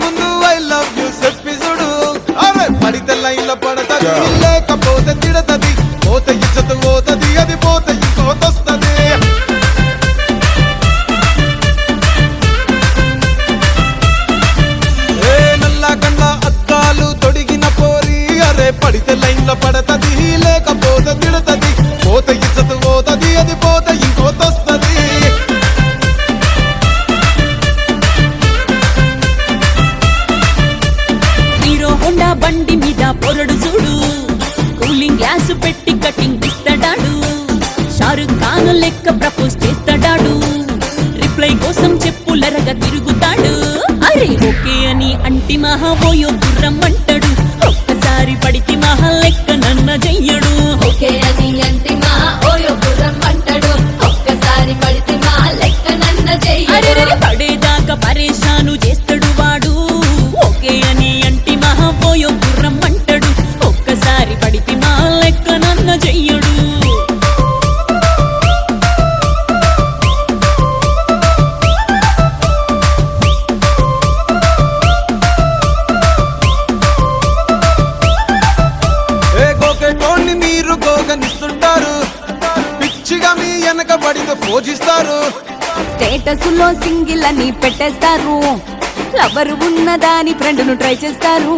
ముందు I love you చెప్పి చూడు. అరే పడితే లైన్లో పడతది, లేకపోతే తిడతది, పోతే ఇచ్చత పోతది, అది పోతే ఇంకోతొస్తది. నల్లా కండ్ల అద్దాలు తొడిగిన పోరి, అరే పడితే లైన్లో పడతది, లేకపోతే తిడతది, పోతే ఇచ్చత పోతది, అది పోతే ఇంకోతొస్తది. హీరో హోండా బండి మీద పొరడు చూడు, కూలింగ్ గ్లాసు పెట్టి కటింగ్ ఇస్తాడాడు, షారుఖ్ ఖాన్ లెక్క ప్రపోజ్ చేస్తాడాడు, రిప్లై కోసం చెప్పులరగా తిరుగుతాడు. అరే ఓకే అని అంటి మహా ఓయో గుర్రం అంటాడు, ఒక్కసారి పడితే మహా లెక్క నన్న చెయ్యడు. ఓకే అని అంటి మహా ఓయో గుర్రం అంటాడు, ఒక్కసారి పడితే మహా లెక్క నన్న చెయ్యడు. పడేదాకా పరేషాను చేస్తాడు వాడు, ఓకే అని అంటి మహా ఓయో గుర్రం అంటాడు, ఒక్కసారి పడితే మహా లెక్క నన్న చెయ్యడు. గోకెటోన్ని మీరు గోగనిస్తుంటారు, పిచ్చిగా మీ వెనక పడితే పూజిస్తారు. స్టేటస్ లో సింగిల్ అని పెట్టేస్తారు, లవర్ ఉన్నదాని ఫ్రెండ్ ను ట్రై చేస్తారు.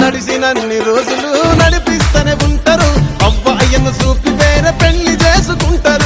నడిచినన్ని రోజులు నడిపిస్తూనే ఉంటారు, అవ్వ అయ్యను చూపి వేరే పెళ్లి చేసుకుంటారు.